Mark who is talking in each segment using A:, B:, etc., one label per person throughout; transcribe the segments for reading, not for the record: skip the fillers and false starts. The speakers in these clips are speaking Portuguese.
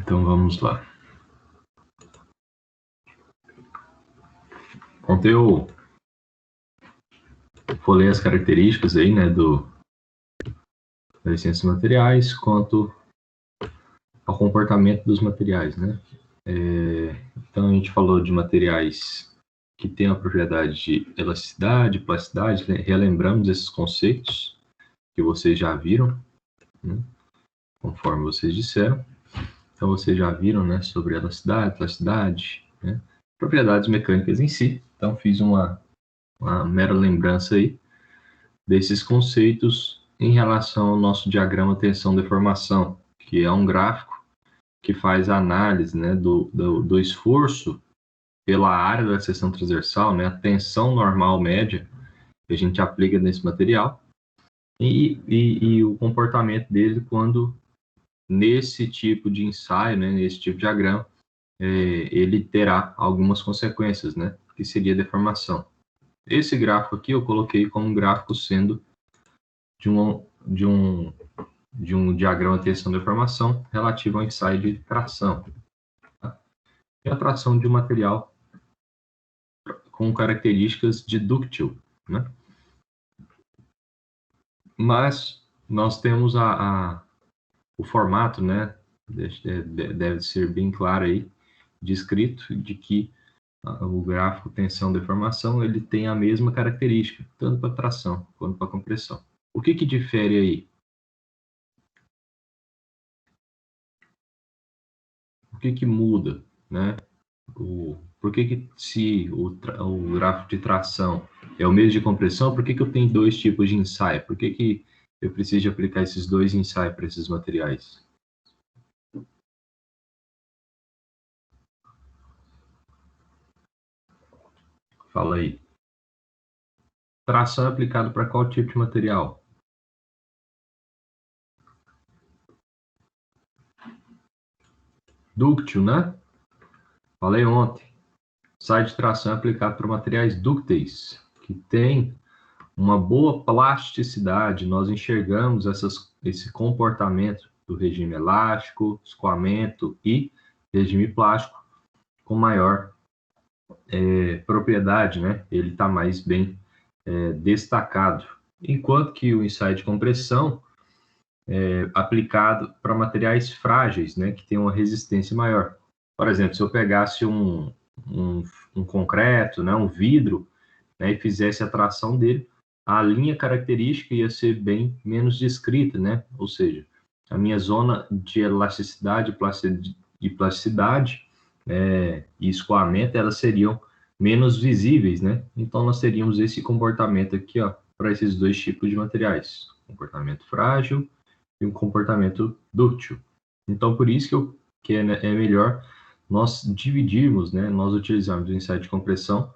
A: Então vamos lá. Ontem eu falei as características aí, né, das ciências materiais quanto ao comportamento dos materiais, né? Então a gente falou de materiais que têm a propriedade de elasticidade, plasticidade, né? Relembramos esses conceitos que vocês já viram, né? Conforme vocês disseram. Então vocês já viram, né, sobre elasticidade, plasticidade, né? Propriedades mecânicas em si. Então fiz uma mera lembrança aí desses conceitos em relação ao nosso diagrama tensão-deformação, que é um gráfico que faz a análise, né, do esforço pela área da seção transversal, né, a tensão normal média que a gente aplica nesse material e o comportamento dele quando nesse tipo de ensaio, né, nesse tipo de diagrama, ele terá algumas consequências, né, que seria a deformação. Esse gráfico aqui eu coloquei como um gráfico sendo de um diagrama de tensão-deformação relativo ao ensaio de tração. Tá? E a tração de um material com características de dúctil, né? Mas nós temos o formato, né? Deve ser bem claro aí, descrito, de que o gráfico tensão-deformação ele tem a mesma característica, tanto para tração quanto para compressão. O que difere aí? O que muda, né? Por que se o gráfico de tração é o mesmo de compressão, por que eu tenho dois tipos de ensaio? Por que eu preciso de aplicar esses dois ensaios para esses materiais? Fala aí. Tração é aplicado para qual tipo de material? Dúctil, né? Falei ontem. Ensaio de tração é aplicado para materiais dúcteis, que tem uma boa plasticidade. Nós enxergamos esse comportamento do regime elástico, escoamento e regime plástico com maior propriedade, né? Ele está mais bem destacado. Enquanto que o ensaio de compressão é aplicado para materiais frágeis, né? Que tem uma resistência maior. Por exemplo, se eu pegasse um concreto, né? Um vidro, né? E fizesse a tração dele, a linha característica ia ser bem menos descrita, né? Ou seja, a minha zona de elasticidade e plasticidade e escoamento, elas seriam menos visíveis, né? Então, nós teríamos esse comportamento aqui, ó, para esses dois tipos de materiais. Comportamento frágil e um comportamento dúctil. Então, por isso que é melhor nós dividirmos, né? Nós utilizarmos o ensaio de compressão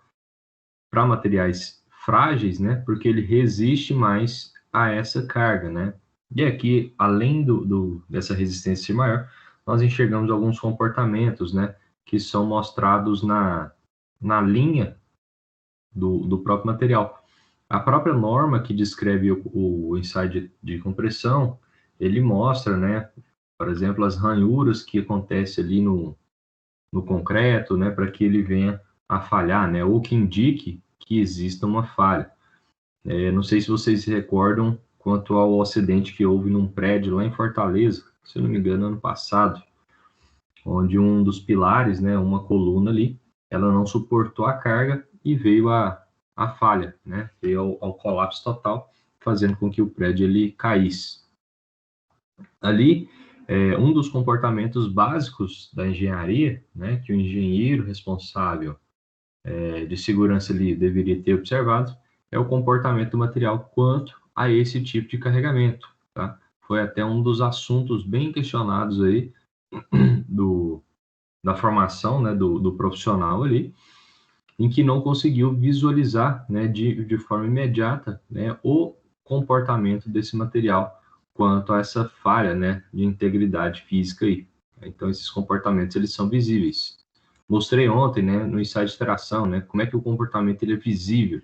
A: para materiais frágeis, né? Porque ele resiste mais a essa carga, né? E aqui, além dessa resistência maior, nós enxergamos alguns comportamentos, né? Que são mostrados na linha do próprio material. A própria norma que descreve o ensaio de compressão, ele mostra, né? Por exemplo, as ranhuras que acontecem ali no concreto, né? Para que ele venha a falhar, né? Ou que indique que exista uma falha. Não sei se vocês se recordam quanto ao acidente que houve num prédio lá em Fortaleza, se eu não me engano, ano passado, onde um dos pilares, né, uma coluna ali, ela não suportou a carga e veio a falha, né, veio ao colapso total, fazendo com que o prédio ele caísse. Ali, um dos comportamentos básicos da engenharia, né, que o engenheiro responsável de segurança ali deveria ter observado, é o comportamento do material quanto a esse tipo de carregamento, tá? Foi até um dos assuntos bem questionados aí da formação, né, do profissional ali, em que não conseguiu visualizar, né, de forma imediata, né, o comportamento desse material quanto a essa falha, né, de integridade física aí. Então, esses comportamentos, eles são visíveis. Mostrei ontem, né, no ensaio de tração, né, como é que o comportamento ele é visível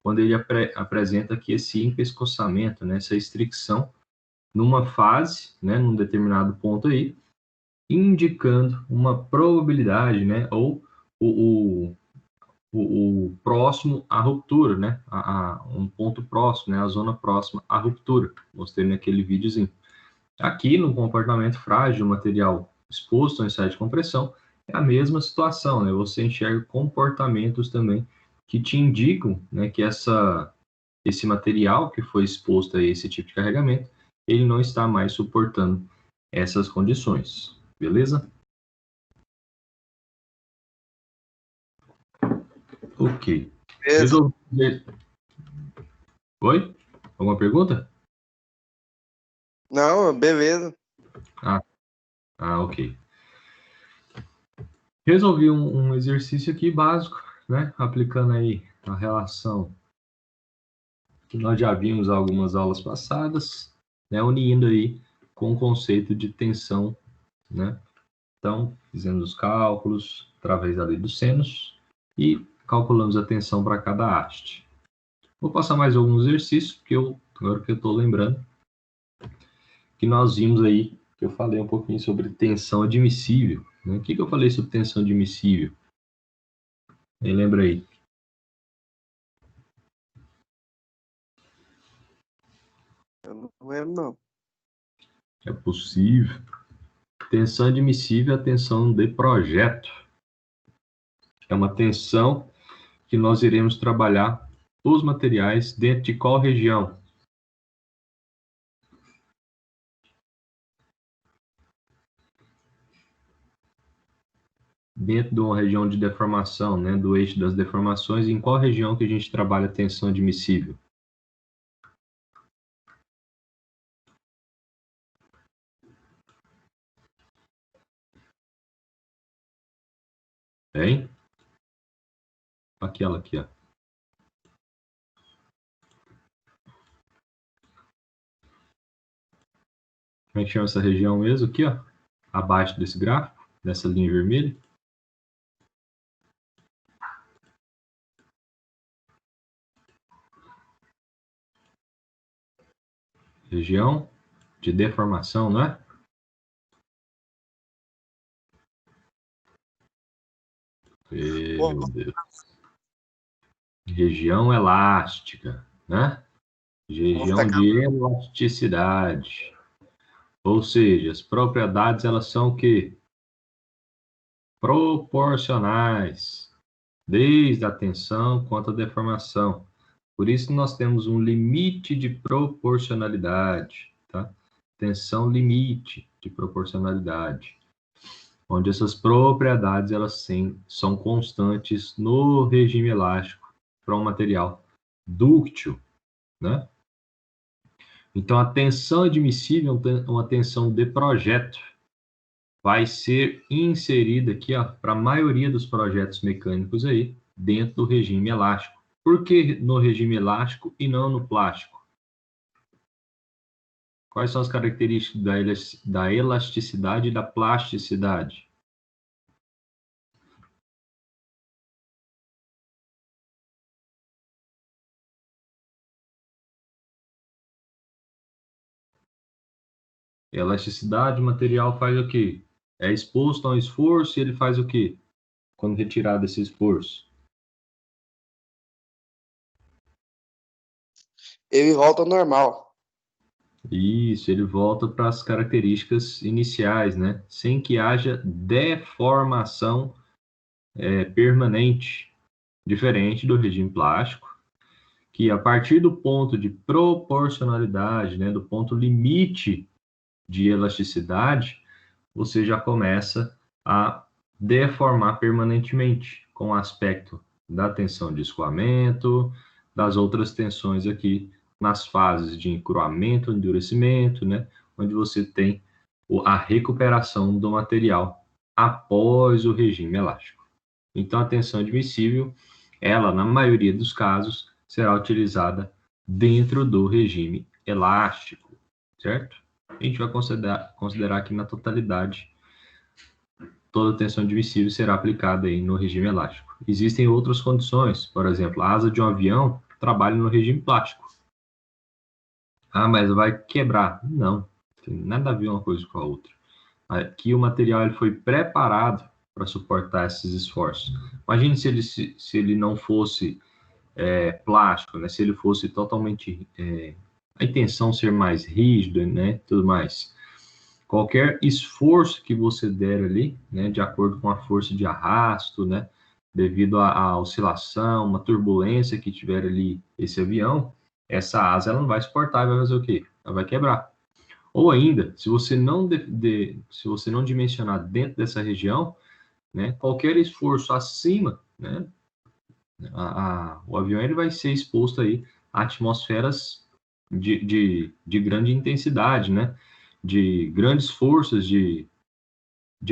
A: quando ele apresenta aqui esse empescoçamento, né, essa estricção numa fase, né, num determinado ponto aí, indicando uma probabilidade, né, ou o próximo à ruptura, né, um ponto próximo, né, a zona próxima à ruptura. Mostrei naquele videozinho. Aqui, no comportamento frágil do material exposto ao ensaio de compressão, é a mesma situação, né? Você enxerga comportamentos também que te indicam, né, que esse material que foi exposto a esse tipo de carregamento, ele não está mais suportando essas condições, beleza? Ok.
B: Beleza.
A: Resolver. Oi? Alguma pergunta?
B: Não, beleza.
A: Ok. Resolvi um exercício aqui básico, né? Aplicando aí a relação que nós já vimos algumas aulas passadas, né? Unindo aí com o conceito de tensão, né? Então, fizemos os cálculos através da lei dos senos e calculamos a tensão para cada haste. Vou passar mais alguns exercícios, porque agora que eu estou lembrando, que nós vimos aí, que eu falei um pouquinho sobre tensão admissível. Né? O que eu falei sobre tensão admissível? Me lembra aí.
B: Eu não lembro, não.
A: É possível. Tensão admissível é a tensão de projeto. É uma tensão que nós iremos trabalhar os materiais dentro de qual região? Dentro de uma região de deformação, né, do eixo das deformações, em qual região que a gente trabalha a tensão admissível? Tem? Aquela aqui, ó. Como é que chama essa região mesmo aqui, ó? Abaixo desse gráfico, dessa linha vermelha. Região de deformação, não é? Meu Deus. Região elástica, né? Região de elasticidade. Ou seja, as propriedades, elas são o quê? Proporcionais, desde a tensão quanto a deformação. Por isso nós temos um limite de proporcionalidade, tá? Tensão limite de proporcionalidade, onde essas propriedades elas sim, são constantes no regime elástico para um material dúctil, né? Então a tensão admissível é uma tensão de projeto, vai ser inserida aqui para a maioria dos projetos mecânicos aí dentro do regime elástico. Por que no regime elástico e não no plástico? Quais são as características da elasticidade e da plasticidade? Elasticidade, o material faz o quê? É exposto a um esforço e ele faz o quê? Quando retirado esse esforço?
B: Ele volta ao normal.
A: Isso, ele volta para as características iniciais, né? Sem que haja deformação permanente, diferente do regime plástico, que a partir do ponto de proporcionalidade, né, do ponto limite de elasticidade, você já começa a deformar permanentemente com o aspecto da tensão de escoamento, das outras tensões aqui nas fases de encruamento, endurecimento, né, onde você tem a recuperação do material após o regime elástico. Então, a tensão admissível, ela, na maioria dos casos, será utilizada dentro do regime elástico, certo? A gente vai considerar que na totalidade toda a tensão admissível será aplicada aí no regime elástico. Existem outras condições, por exemplo, a asa de um avião trabalha no regime plástico. Ah, mas vai quebrar. Não, tem nada a ver uma coisa com a outra. Aqui o material ele foi preparado para suportar esses esforços. Imagine se ele não fosse plástico, né? Se ele fosse totalmente a intenção ser mais rígido, né? Tudo mais. Qualquer esforço que você der ali, né? De acordo com a força de arrasto, né? Devido à oscilação, uma turbulência que tiver ali esse avião, essa asa ela não vai suportar e vai fazer o quê? Ela vai quebrar. Ou ainda, se você não se você não dimensionar dentro dessa região, né, qualquer esforço acima, né, o avião ele vai ser exposto aí a atmosferas de grande intensidade, né, de grandes forças de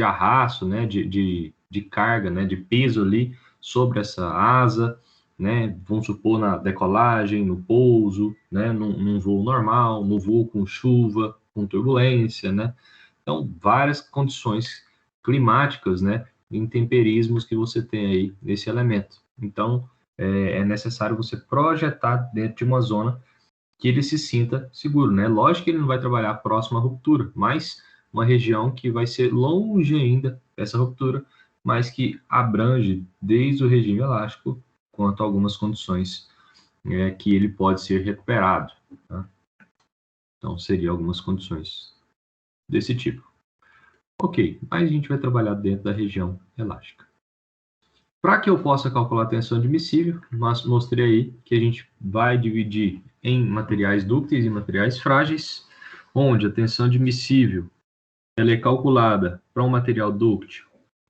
A: arrasto, né, de carga, né, de peso ali sobre essa asa, né, vamos supor na decolagem, no pouso, né, num voo normal, no voo com chuva, com turbulência, né, então várias condições climáticas, né, intemperismos que você tem aí nesse elemento. Então é necessário você projetar dentro de uma zona que ele se sinta seguro, né? Lógico que ele não vai trabalhar próximo à ruptura, mas uma região que vai ser longe ainda dessa ruptura, mas que abrange desde o regime elástico quanto a algumas condições que ele pode ser recuperado. Tá? Então, seria algumas condições desse tipo. Ok, mas a gente vai trabalhar dentro da região elástica. Para que eu possa calcular a tensão admissível, mostrei aí que a gente vai dividir em materiais dúcteis e materiais frágeis, onde a tensão admissível ela é calculada para um material dúctil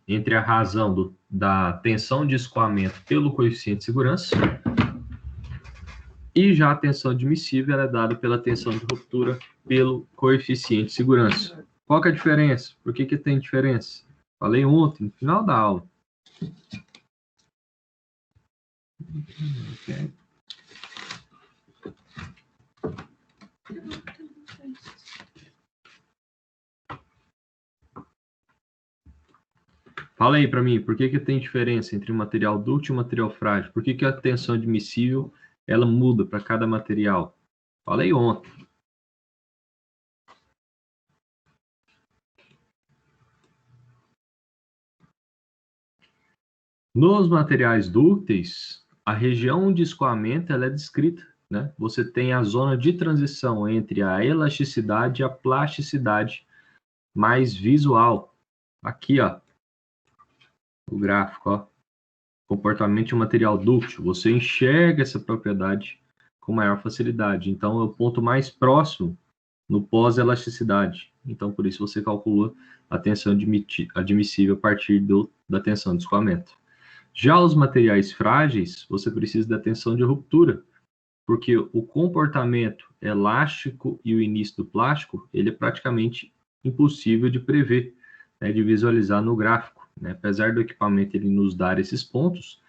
A: entre a razão da tensão de escoamento pelo coeficiente de segurança, e já a tensão admissível ela é dada pela tensão de ruptura pelo coeficiente de segurança. Qual que é a diferença? Por que tem diferença? Falei ontem, no final da aula. Okay. Fala aí para mim, por que tem diferença entre um material dúctil e um material frágil? Por que a tensão admissível ela muda para cada material? Falei ontem. Nos materiais dúcteis, a região de escoamento ela é descrita, né? Você tem a zona de transição entre a elasticidade e a plasticidade mais visual. Aqui, ó, o gráfico, ó. Comportamento de um material dúctil, você enxerga essa propriedade com maior facilidade. Então, é o ponto mais próximo no pós-elasticidade. Então, por isso você calcula a tensão admissível a partir da tensão de escoamento. Já os materiais frágeis, você precisa da tensão de ruptura, porque o comportamento elástico e o início do plástico, ele é praticamente impossível de prever, né, de visualizar no gráfico. Né? Apesar do equipamento ele nos dar esses pontos,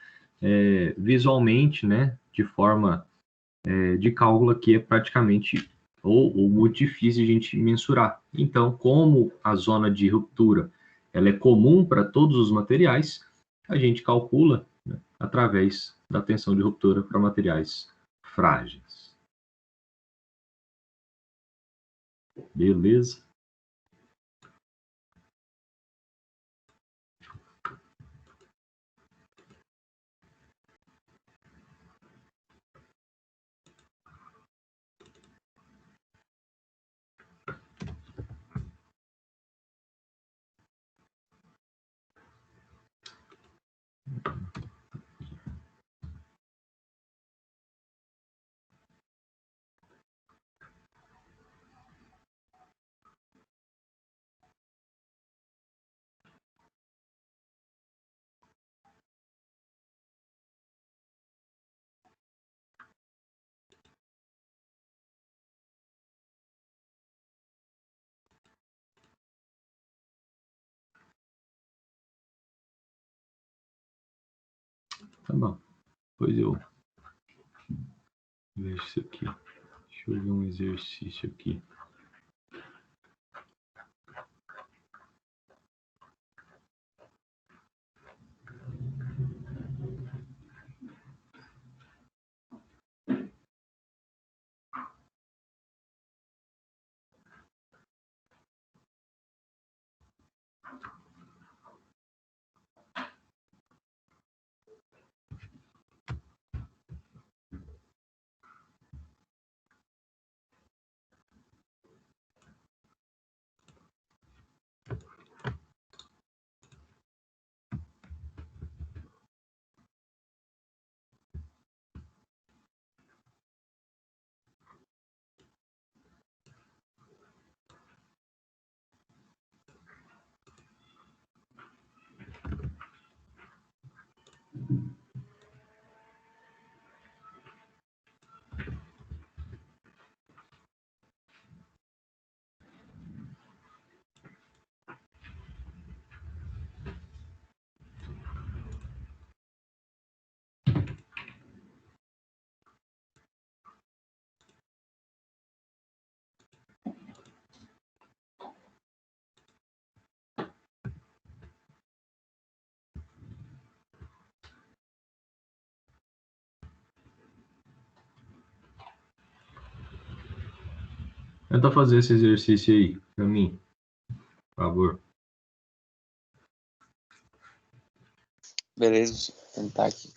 A: visualmente, né, de forma de cálculo aqui é praticamente ou muito difícil a gente mensurar. Então, como a zona de ruptura ela é comum para todos os materiais, a gente calcula, né, através da tensão de ruptura para materiais frágeis. Beleza? Tá bom. Pois eu vejo isso aqui. Deixa eu ver um exercício aqui. Tenta fazer esse exercício aí para mim, por favor.
B: Beleza, vou tentar aqui.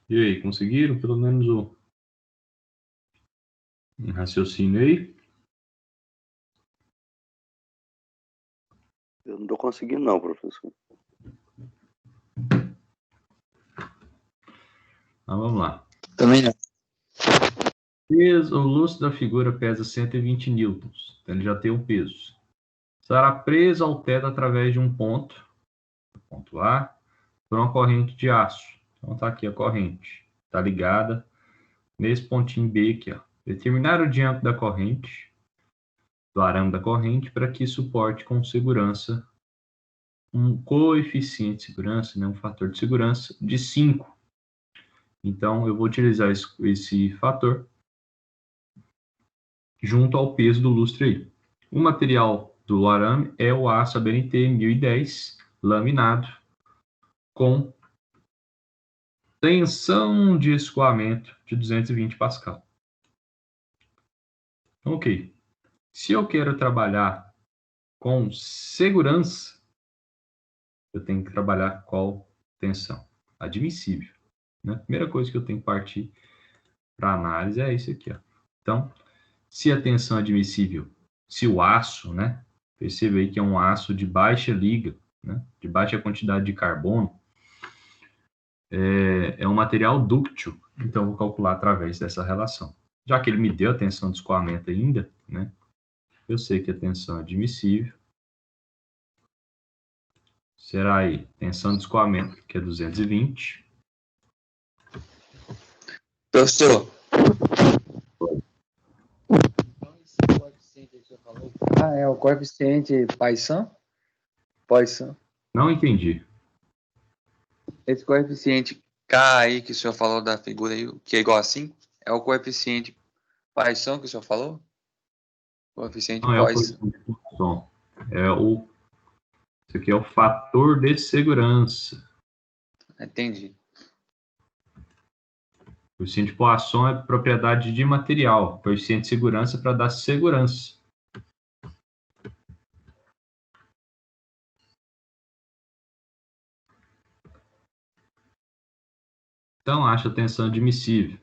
A: E aí, conseguiram pelo menos um raciocínio aí?
C: Eu não tô conseguindo não, professor.
A: Então, vamos lá.
B: Também não.
A: O lustro da figura pesa 120 newtons. Então, ele já tem um peso. Será preso ao teto através de um ponto A, por uma corrente de aço. Então, está aqui a corrente. Está ligada nesse pontinho B aqui. Ó. Determinar o diâmetro da corrente, do arame da corrente, para que suporte com segurança um coeficiente de segurança, né, um fator de segurança de 5. Então, eu vou utilizar esse fator junto ao peso do lustre aí. O material do arame é o aço ABNT 1010 laminado com tensão de escoamento de 220 Pascal. Ok. Se eu quero trabalhar com segurança, eu tenho que trabalhar qual tensão? Admissível. Né? A primeira coisa que eu tenho que partir para análise é isso aqui. Ó. Então, se a tensão admissível, se o aço, né? Perceba aí que é um aço de baixa liga, né, de baixa quantidade de carbono, é um material dúctil, então eu vou calcular através dessa relação. Já que ele me deu a tensão de escoamento ainda, né, eu sei que a tensão admissível será aí tensão de escoamento, que é 220.
B: Professor.
D: Então, esse coeficiente que você falou, é o coeficiente Poisson? Poisson.
A: Não entendi.
D: Esse coeficiente K aí que o senhor falou da figura aí, que é igual a 5, é o coeficiente Poisson que o senhor falou? Coeficiente
A: Não é o
D: Poisson.
A: coeficiente de Poisson. Isso aqui é o fator de segurança.
D: Entendi.
A: O coeficiente de Poisson é propriedade de material. O coeficiente de segurança é para dar segurança. Então, acha a tensão admissível.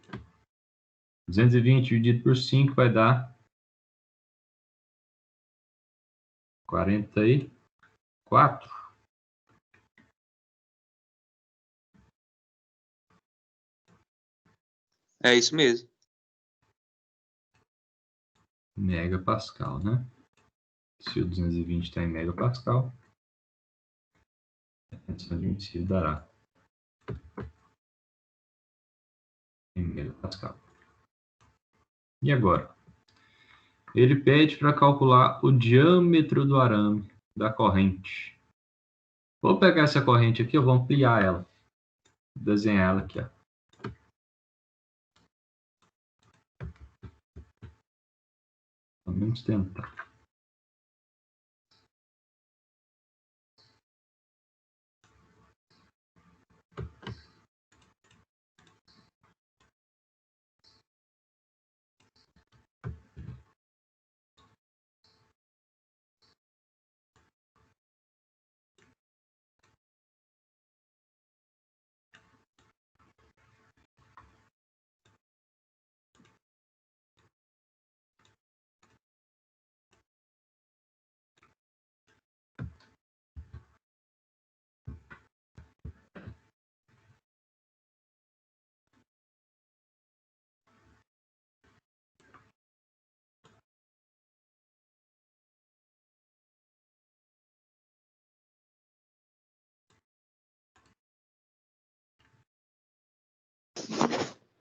A: 220 dividido por 5 vai dar 44.
D: É isso mesmo.
A: Megapascal, né? Se o 220 está em megapascal, a tensão admissível dará em megapascal. E agora? Ele pede para calcular o diâmetro do arame da corrente. Vou pegar essa corrente aqui, eu vou ampliar ela. Vou desenhar ela aqui, ó. Vamos tentar.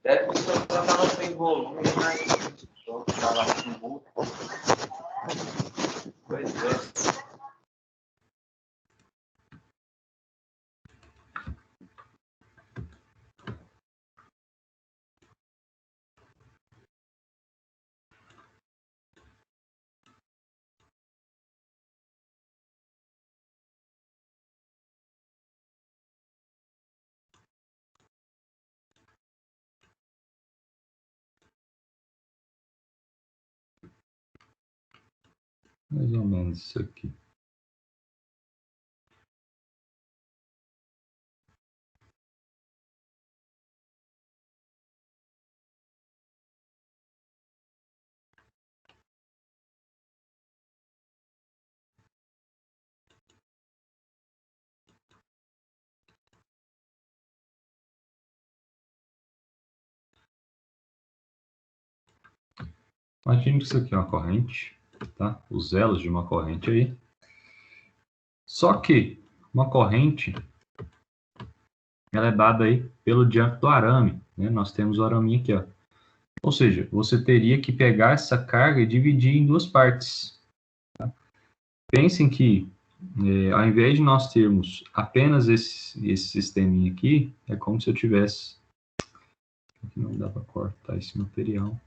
D: Deve que o senhor não tem volume, mas o senhor fala com Pois é.
A: Mais ou menos isso aqui. Imagine que isso aqui é uma corrente, tá? Os elos de uma corrente aí. Só que uma corrente, ela é dada aí pelo diâmetro do arame, né? Nós temos o arame aqui, ó. Ou seja, você teria que pegar essa carga e dividir em duas partes. Tá? Pensem que, ao invés de nós termos apenas esse sisteminha aqui, é como se eu tivesse... Aqui não dá para cortar esse material.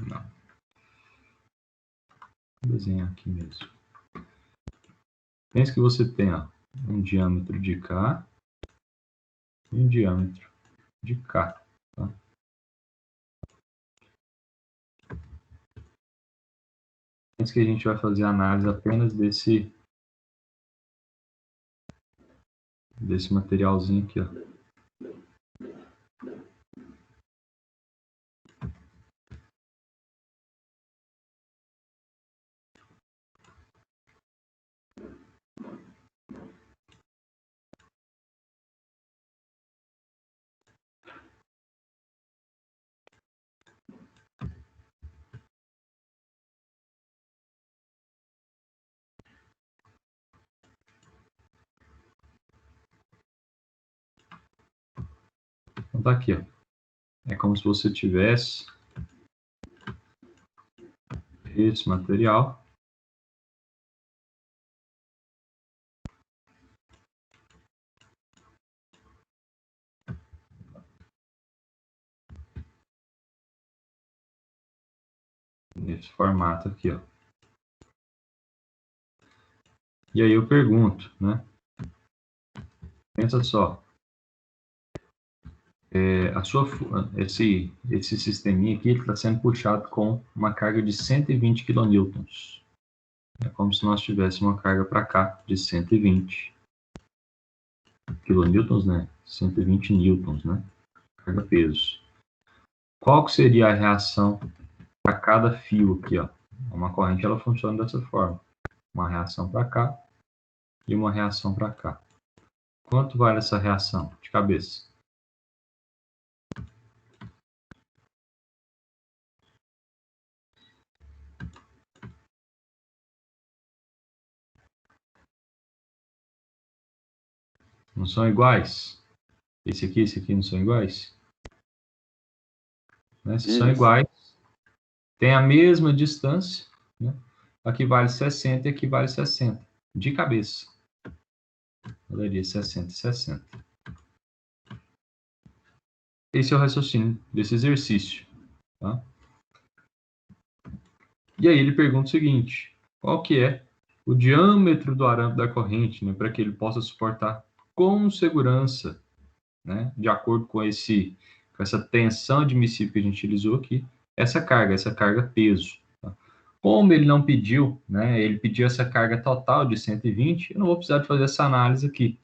A: Não. Vou desenhar aqui mesmo. Pense que você tem ó, um diâmetro de cá e um diâmetro de cá. Tá? Pense que a gente vai fazer a análise apenas desse materialzinho aqui. Ó. Então tá aqui, ó. É como se você tivesse esse material. Nesse formato aqui, ó. E aí eu pergunto, né? Pensa só. Esse sisteminha aqui está sendo puxado com uma carga de 120 kN. É como se nós tivéssemos uma carga para cá de 120 kN, né? 120 newtons, né? Carga peso. Qual que seria a reação para cada fio aqui, ó? Uma corrente ela funciona dessa forma. Uma reação para cá e uma reação para cá. Quanto vale essa reação? De cabeça. Não são iguais? Esse aqui não são iguais? Né? Se são iguais, tem a mesma distância, né? Aqui vale 60 e aqui vale 60. De cabeça. Eu daria 60 e 60. Esse é o raciocínio desse exercício. Tá? E aí ele pergunta o seguinte, qual que é o diâmetro do arame da corrente, né, para que ele possa suportar com segurança, né, de acordo com essa tensão admissível que a gente utilizou aqui, essa carga peso. Tá? Como ele não pediu, né, ele pediu essa carga total de 120, eu não vou precisar de fazer essa análise aqui.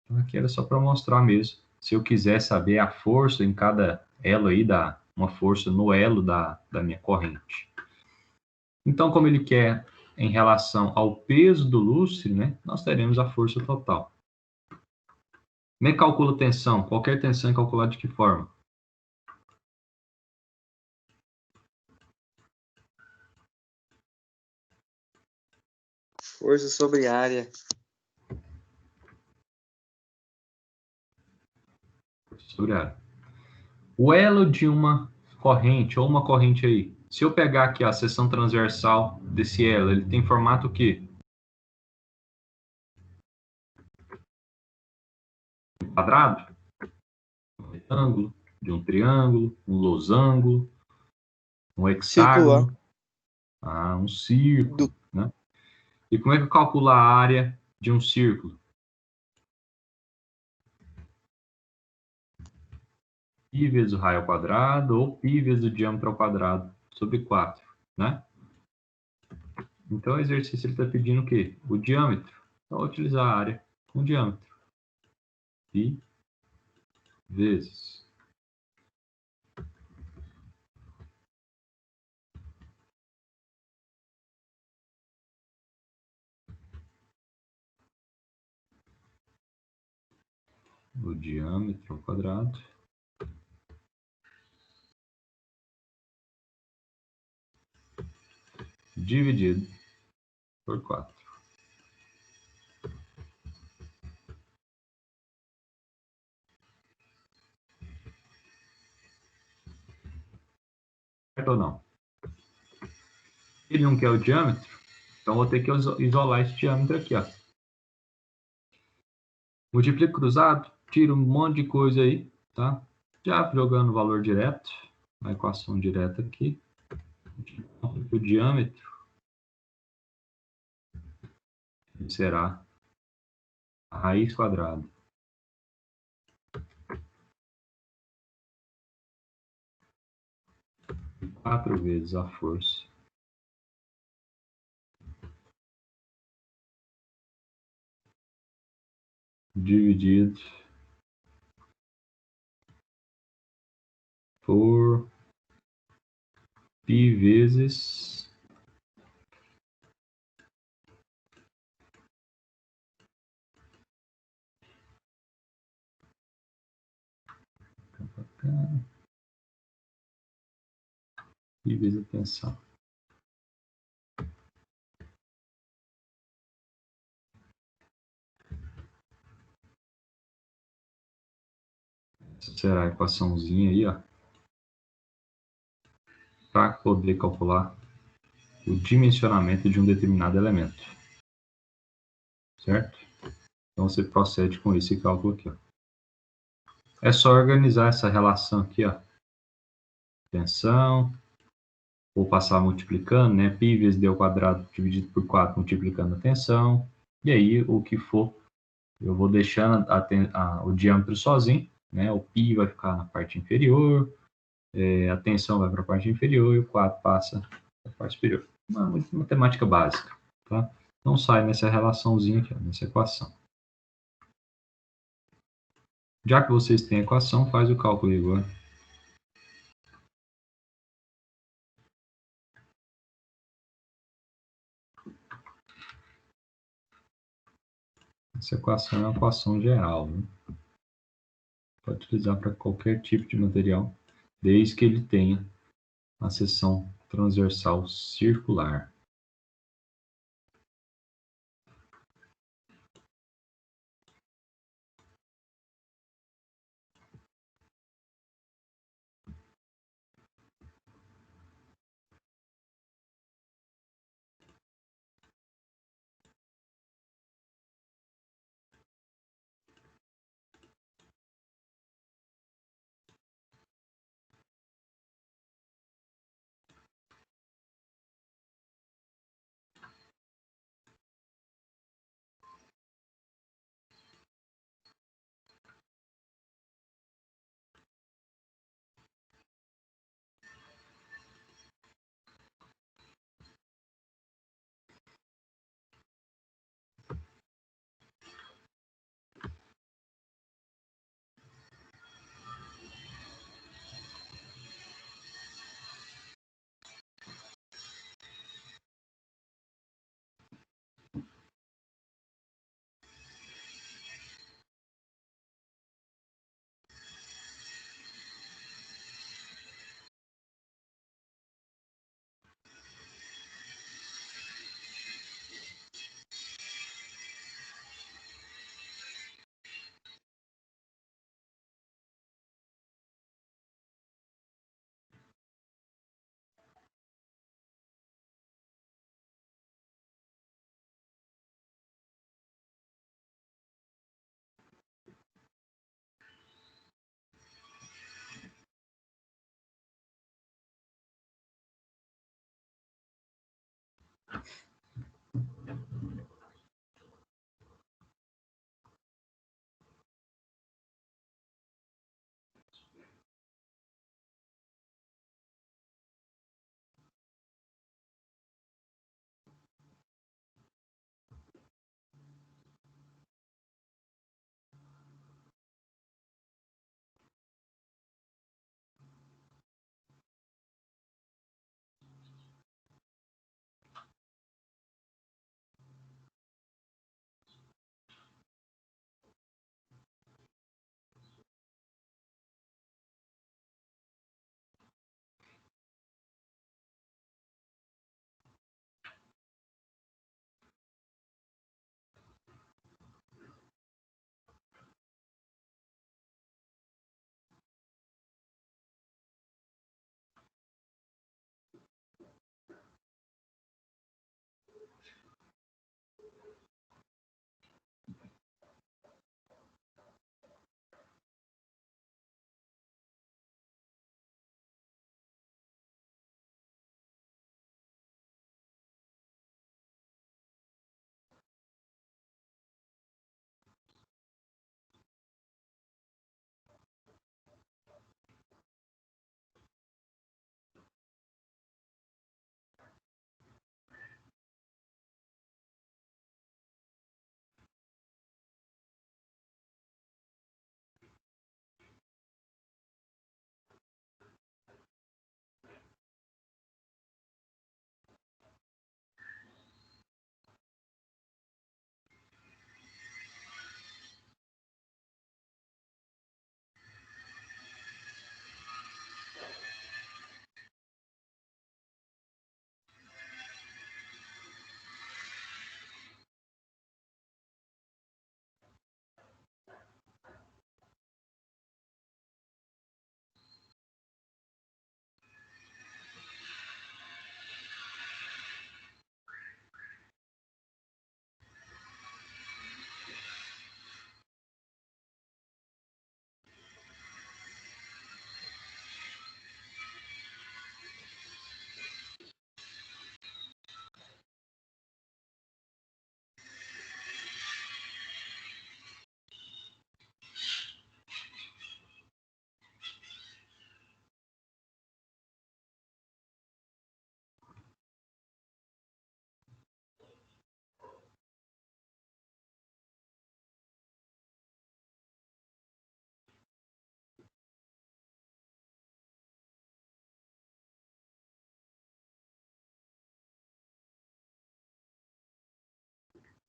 A: Então, aqui era só para mostrar mesmo. Se eu quiser saber a força em cada elo aí, uma força no elo da minha corrente. Então, como ele quer em relação ao peso do lustre, né, nós teremos a força total. Como é que calcula tensão? Qualquer tensão é calculada de que forma?
D: Força sobre área.
A: Sobre a área. O elo de uma corrente, ou uma corrente aí, se eu pegar aqui a seção transversal desse elo, ele tem formato o quê? Um quadrado? Um retângulo? De um triângulo? Um losango? Um hexágono?
B: Circular.
A: Um círculo, né? E como é que eu calculo a área de um círculo? Π vezes o raio ao quadrado ou π vezes o diâmetro ao quadrado sobre 4, né? Então, o exercício está pedindo o quê? O diâmetro. Então, vou utilizar a área com diâmetro. Π vezes o diâmetro ao quadrado dividido por 4. Certo ou não? Ele não quer o diâmetro, então vou ter que isolar esse diâmetro aqui, ó. Multiplico cruzado, tiro um monte de coisa aí, tá? Já jogando o valor direto, a equação direta aqui. O diâmetro será a raiz quadrada de 4 vezes a força dividido por π vezes π vezes a tensão. Essa será a equaçãozinha aí, ó, para poder calcular o dimensionamento de um determinado elemento, certo? Então você procede com esse cálculo aqui, ó. É só organizar essa relação aqui, ó. Tensão, vou passar multiplicando, né? Π vezes d ao quadrado dividido por 4, multiplicando a tensão. E aí, o que for, eu vou deixando o diâmetro sozinho, né? O π vai ficar na parte inferior, a tensão vai para a parte inferior e o 4 passa para a parte superior. Uma matemática básica, tá? Então sai nessa relaçãozinha aqui, ó, nessa equação. Já que vocês têm a equação, faz o cálculo aí agora. Essa equação é uma equação geral, né? Pode utilizar para qualquer tipo de material, desde que ele tenha a seção transversal circular.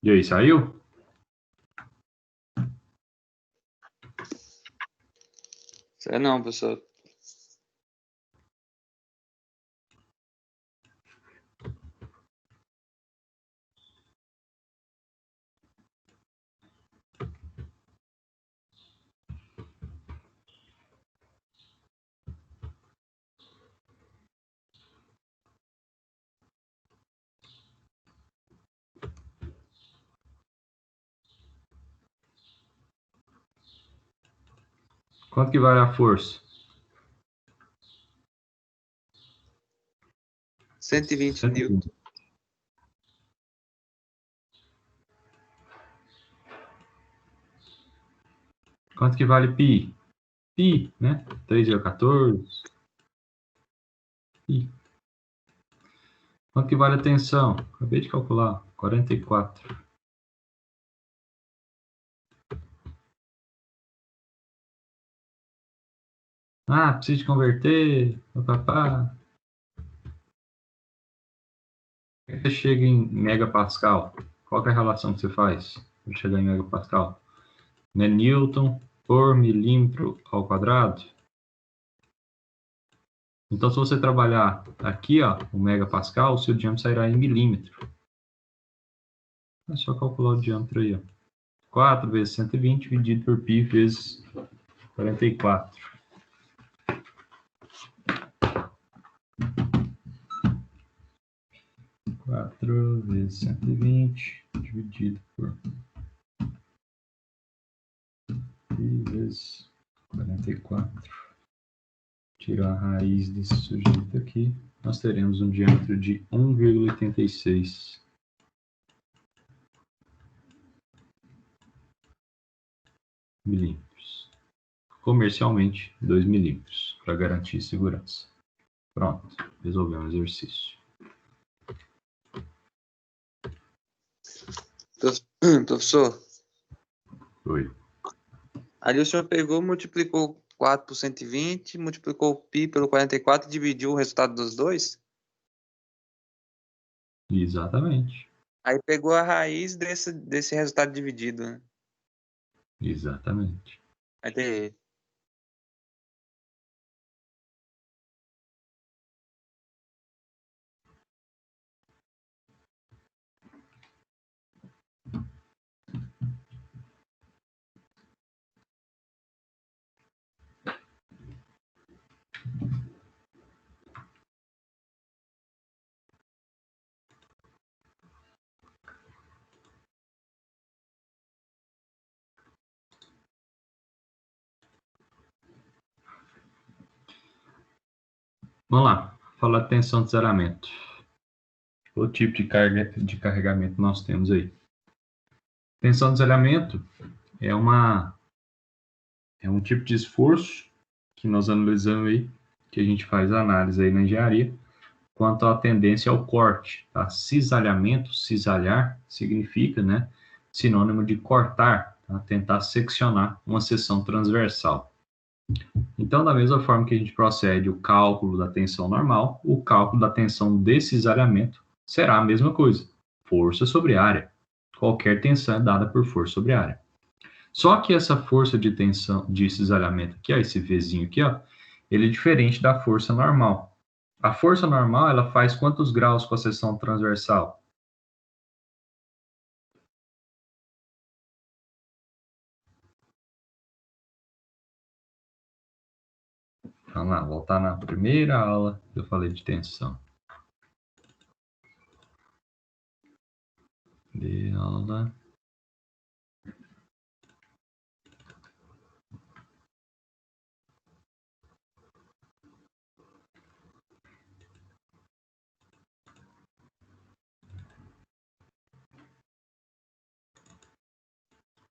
A: E aí, saiu?
D: Sei não, professor.
A: Quanto que vale a força?
D: 120 newton.
A: Quanto que vale π? Π, né? 3,14. Π. Quanto que vale a tensão? Acabei de calcular. 44. Ah, preciso de converter. Papapá. Você chega em megapascal. Qual que é a relação que você faz para chegar em megapascal? Né? Newton por milímetro ao quadrado. Então, se você trabalhar aqui, ó, o megapascal, o seu diâmetro sairá em milímetro. É só calcular o diâmetro aí, ó. 4 vezes 120 dividido por π vezes 44. 4 vezes 120 dividido por π vezes 44. Tirar a raiz desse sujeito aqui, nós teremos um diâmetro de 1,86 milímetros. Comercialmente, 2 milímetros, para garantir segurança. Pronto, resolvemos o exercício.
D: Professor,
A: Oi.
D: ali o senhor pegou, multiplicou 4 por 120, multiplicou o π pelo 44 e dividiu o resultado dos dois?
A: Exatamente.
D: Aí pegou a raiz desse resultado dividido, né?
A: Exatamente.
D: Aí tem...
A: Vamos lá, falar de tensão de zeramento. O tipo de carregamento nós temos aí. Tensão de zeramento é um tipo de esforço que nós analisamos aí, que a gente faz análise aí na engenharia, quanto à tendência ao corte. Tá? Cisalhamento, cisalhar, significa, né, sinônimo de cortar, tá? Tentar seccionar uma seção transversal. Então, da mesma forma que a gente procede o cálculo da tensão normal, o cálculo da tensão de cisalhamento será a mesma coisa, força sobre área. Qualquer tensão é dada por força sobre área. Só que essa força de tensão de cisalhamento aqui, ó, esse Vzinho aqui, ó, ele é diferente da força normal. A força normal, ela faz quantos graus com a seção transversal? Vamos lá, voltar na primeira aula que eu falei de tensão. De aula.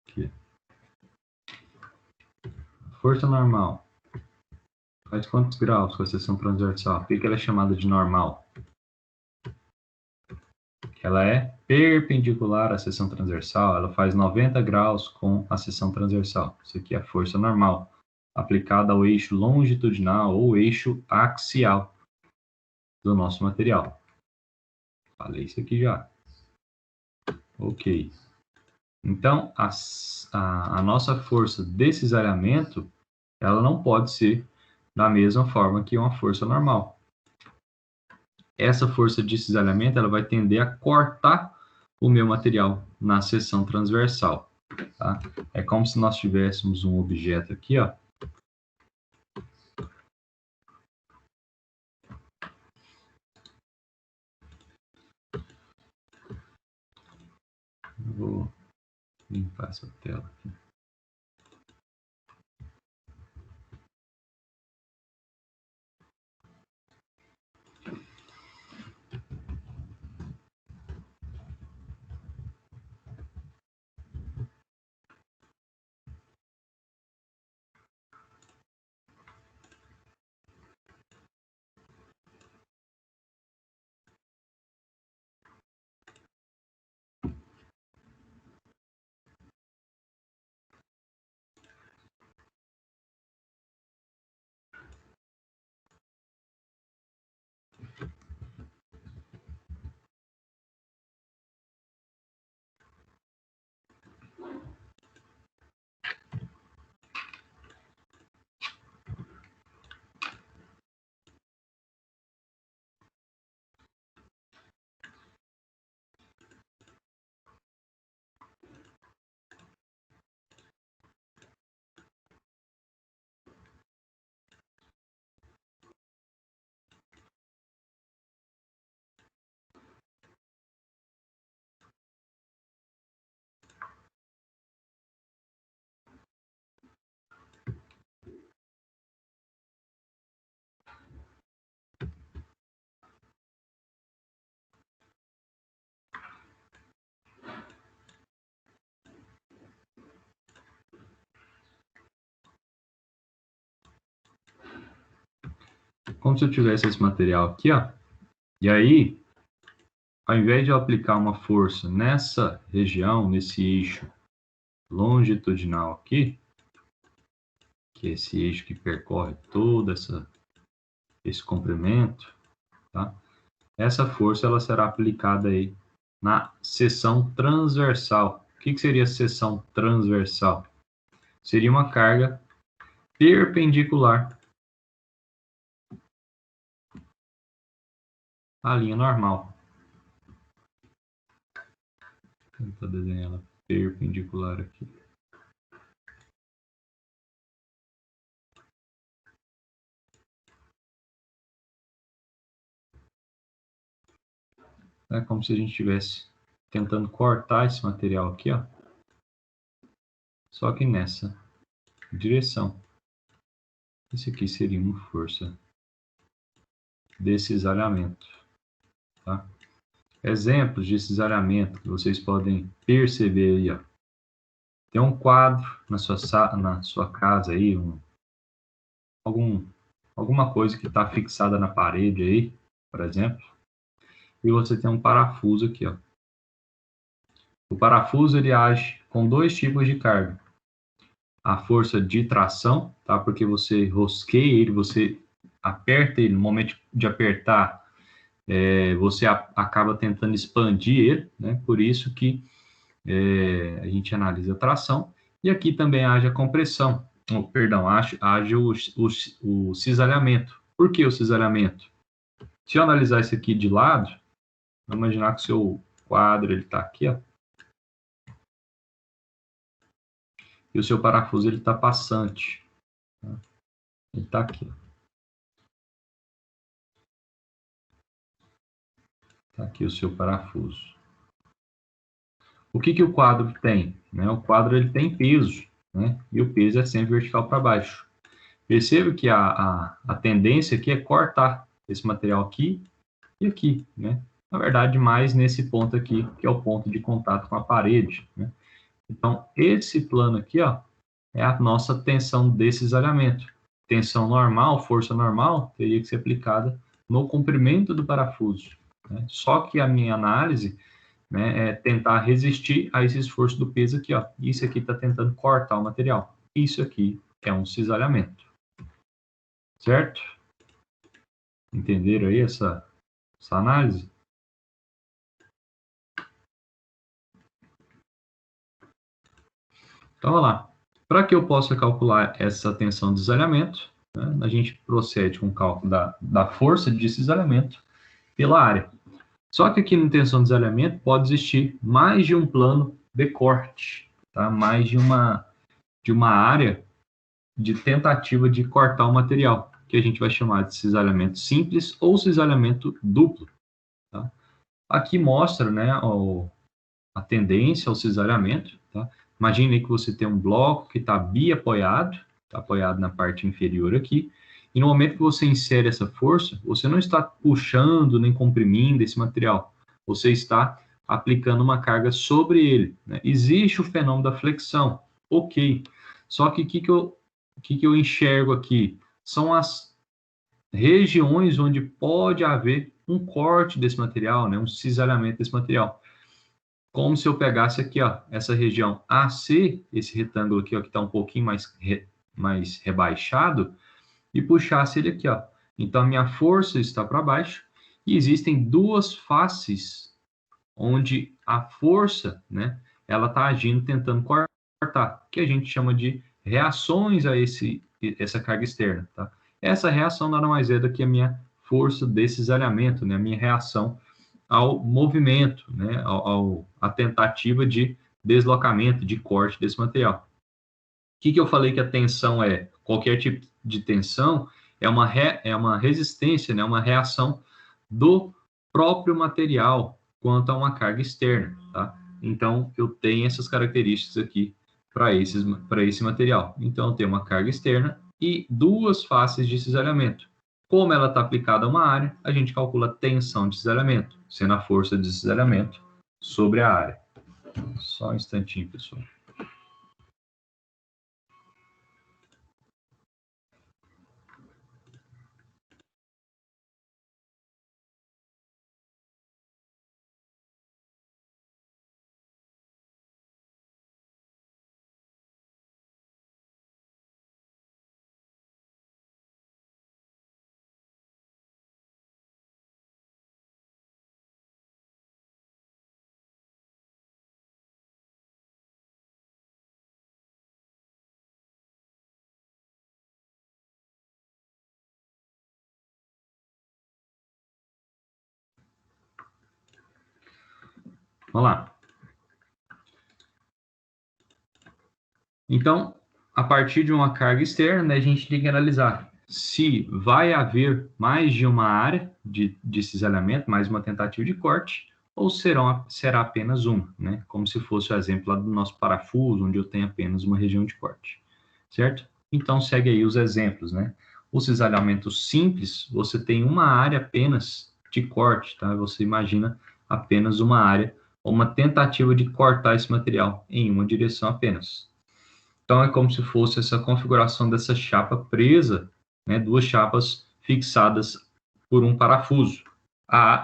A: Aqui. Força normal. Faz quantos graus com a seção transversal? Por que ela é chamada de normal? Ela é perpendicular à seção transversal, ela faz 90 graus com a seção transversal. Isso aqui é a força normal, aplicada ao eixo longitudinal ou eixo axial do nosso material. Falei isso aqui já. Ok. Então, a nossa força de cisalhamento, ela não pode ser da mesma forma que uma força normal. Essa força de cisalhamento, ela vai tender a cortar o meu material na seção transversal, tá? É como se nós tivéssemos um objeto aqui, ó. Vou limpar essa tela aqui. Como se eu tivesse esse material aqui, ó. E aí, ao invés de eu aplicar uma força nessa região, nesse eixo longitudinal aqui, que é esse eixo que percorre todo esse comprimento, tá? Essa força ela será aplicada aí na seção transversal. O que seria a seção transversal? Seria uma carga perpendicular à linha normal. Vou tentar desenhar ela perpendicular aqui. É como se a gente estivesse tentando cortar esse material aqui, ó. Só que nessa direção. Isso aqui seria uma força de cisalhamento, tá? Exemplos de cisalhamento que vocês podem perceber aí, ó. Tem um quadro na sua casa aí, alguma coisa que está fixada na parede aí, por exemplo, e você tem um parafuso aqui, ó. O parafuso ele age com dois tipos de carga. A força de tração, tá? Porque você rosqueia ele, você aperta ele, no momento de apertar, você acaba tentando expandir ele, né? Por isso que a gente analisa a tração. E aqui também age a compressão, age o cisalhamento. Por que o cisalhamento? Se eu analisar isso aqui de lado, vamos imaginar que o seu quadro ele está aqui, ó, e o seu parafuso ele está passante, tá? Ele está aqui. Está aqui o seu parafuso. O que o quadro tem? Né? O quadro ele tem peso, né? E o peso é sempre vertical para baixo. Perceba que a tendência aqui é cortar esse material aqui e aqui, né? Na verdade, mais nesse ponto aqui, que é o ponto de contato com a parede, né? Então, esse plano aqui, ó, é a nossa tensão de cisalhamento. Tensão normal, força normal, teria que ser aplicada no comprimento do parafuso, né? Só que a minha análise, né, é tentar resistir a esse esforço do peso aqui, ó. Isso aqui está tentando cortar o material. Isso aqui é um cisalhamento. Certo? Entenderam aí essa análise? Então, vamos lá. Para que eu possa calcular essa tensão de cisalhamento, né, a gente procede com o cálculo da força de cisalhamento pela área. Só que aqui no tensão de cisalhamento pode existir mais de um plano de corte, tá? Mais de uma área de tentativa de cortar o material, que a gente vai chamar de cisalhamento simples ou cisalhamento duplo. Tá? Aqui mostra, né, a tendência ao cisalhamento. Tá? Imagine que você tem um bloco que está biapoiado, está apoiado na parte inferior aqui, e no momento que você insere essa força, você não está puxando nem comprimindo esse material, você está aplicando uma carga sobre ele. Né? Existe o fenômeno da flexão, ok. Só que o que eu enxergo aqui? São as regiões onde pode haver um corte desse material, né? Um cisalhamento desse material. Como se eu pegasse aqui, ó, essa região AC, esse retângulo aqui, ó, que está um pouquinho mais rebaixado, e puxasse ele aqui, ó. Então, a minha força está para baixo, e existem duas faces onde a força, né, ela está agindo, tentando cortar, que a gente chama de reações a essa carga externa, tá? Essa reação nada mais é do que a minha força de cisalhamento, né, a minha reação ao movimento, né, a tentativa de deslocamento, de corte desse material. O que eu falei que a tensão é? Qualquer tipo de tensão é uma resistência, né, uma reação do próprio material quanto a uma carga externa, tá? Então, eu tenho essas características aqui para esse material. Então, eu tenho uma carga externa e duas faces de cisalhamento. Como ela está aplicada a uma área, a gente calcula a tensão de cisalhamento, sendo a força de cisalhamento sobre a área. Só um instantinho, pessoal. Vamos lá. Então, a partir de uma carga externa, né, a gente tem que analisar se vai haver mais de uma área de cisalhamento, mais uma tentativa de corte, ou será apenas uma, né? Como se fosse o exemplo lá do nosso parafuso, onde eu tenho apenas uma região de corte, certo? Então, segue aí os exemplos, né? O cisalhamento simples, você tem uma área apenas de corte, tá? Você imagina apenas uma área, ou uma tentativa de cortar esse material em uma direção apenas. Então, é como se fosse essa configuração dessa chapa presa, né, duas chapas fixadas por um parafuso.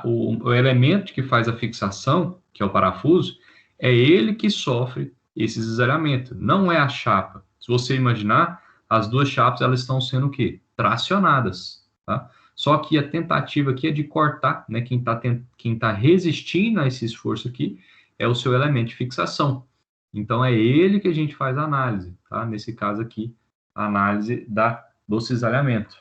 A: O elemento que faz a fixação, que é o parafuso, é ele que sofre esse cisalhamento, não é a chapa. Se você imaginar, as duas chapas elas estão sendo o quê? Tracionadas. Tá? Só que a tentativa aqui é de cortar, né? Quem tá resistindo a esse esforço aqui é o seu elemento de fixação. Então, é ele que a gente faz a análise, tá? Nesse caso aqui, a análise do cisalhamento.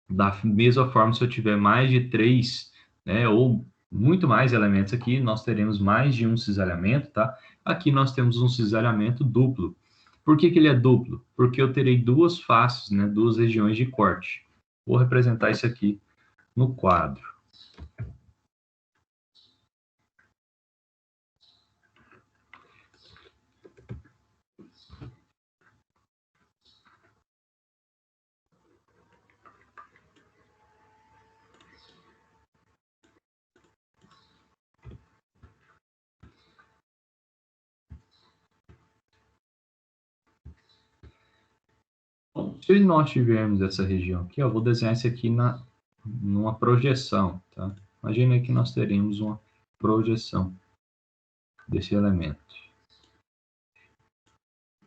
A: Da mesma forma, se eu tiver mais de 3, né, ou muito mais elementos aqui, nós teremos mais de um cisalhamento, tá? Aqui nós temos um cisalhamento duplo. Por que ele é duplo? Porque eu terei duas faces, né, duas regiões de corte. Vou representar isso aqui no quadro. Bom, se nós tivermos essa região aqui, eu vou desenhar isso aqui numa projeção, tá? Imagina que nós teremos uma projeção desse elemento.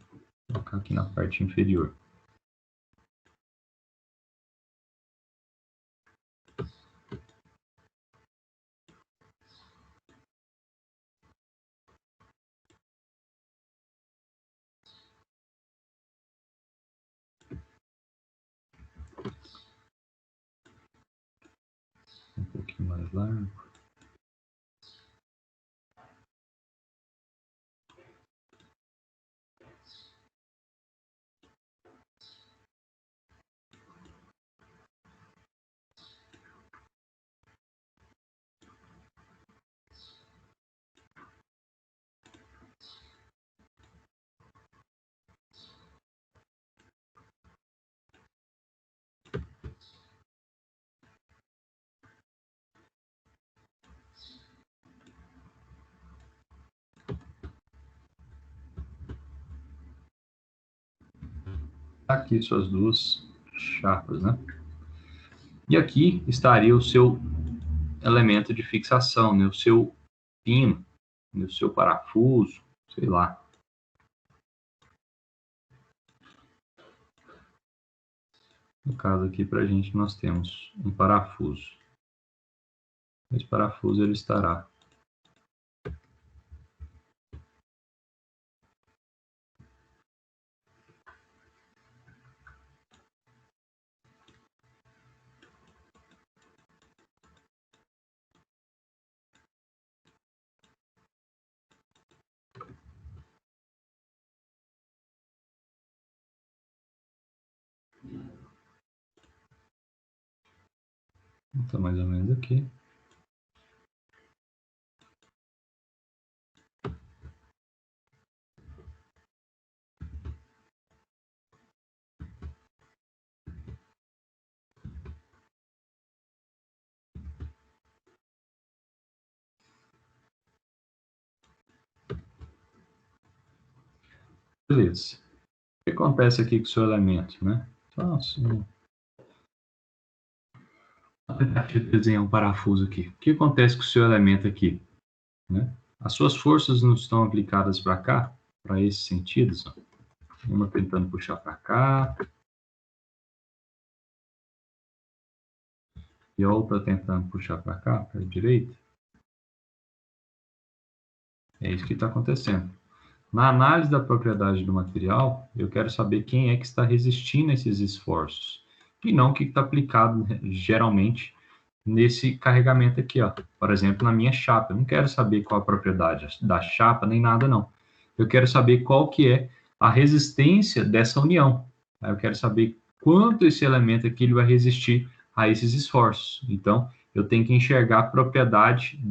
A: Vou colocar aqui na parte inferior. pouquinho mais largo. Aqui suas duas chapas, né? E aqui estaria o seu elemento de fixação, né? O seu pino, né? O seu parafuso, sei lá. No caso aqui, para a gente, nós temos um parafuso. Esse parafuso ele estará então, mais ou menos aqui. Beleza. O que acontece aqui com o seu elemento, né? Então, assim, a tentativa de desenhar um parafuso aqui. O que acontece com o seu elemento aqui, né? As suas forças não estão aplicadas para cá, para esses sentidos, ó. Uma tentando puxar para cá e a outra tentando puxar para cá, para a direita. É isso que está acontecendo. Na análise da propriedade do material, eu quero saber quem é que está resistindo a esses esforços e não o que está aplicado geralmente nesse carregamento aqui, ó. Por exemplo, na minha chapa. Eu não quero saber qual a propriedade da chapa nem nada, não. Eu quero saber qual que é a resistência dessa união. Eu quero saber quanto esse elemento aqui ele vai resistir a esses esforços. Então, eu tenho que enxergar a propriedade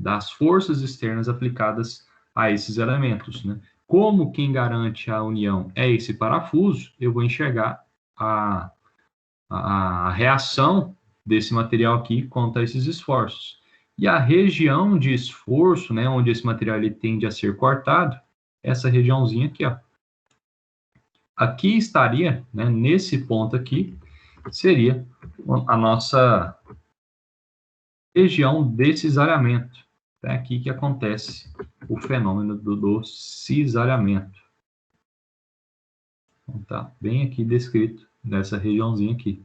A: das forças externas aplicadas a esses elementos, né? Como quem garante a união é esse parafuso, eu vou enxergar a reação desse material aqui contra esses esforços. E a região de esforço, né, onde esse material ele tende a ser cortado, essa regiãozinha aqui, ó. Aqui estaria, né, nesse ponto aqui, seria a nossa região de cisalhamento. É aqui que acontece o fenômeno do cisalhamento. Então, tá bem aqui descrito nessa regiãozinha aqui.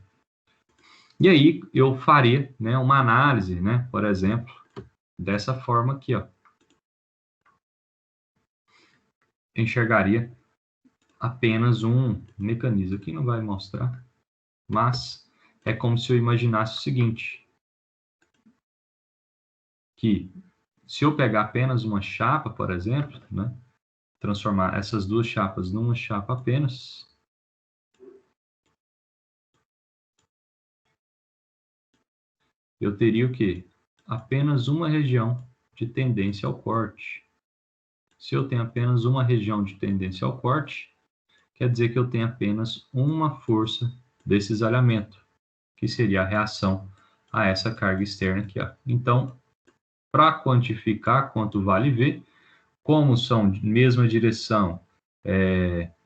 A: E aí eu faria, né, uma análise, né, por exemplo, dessa forma aqui, ó. Eu enxergaria apenas um mecanismo. Aqui não vai mostrar, mas é como se eu imaginasse o seguinte, que se eu pegar apenas uma chapa, por exemplo, né, transformar essas duas chapas numa chapa apenas, eu teria o quê? Apenas uma região de tendência ao corte. Se eu tenho apenas uma região de tendência ao corte, quer dizer que eu tenho apenas uma força de cisalhamento, que seria a reação a essa carga externa aqui, ó. Então, para quantificar quanto vale V, como são de mesma direção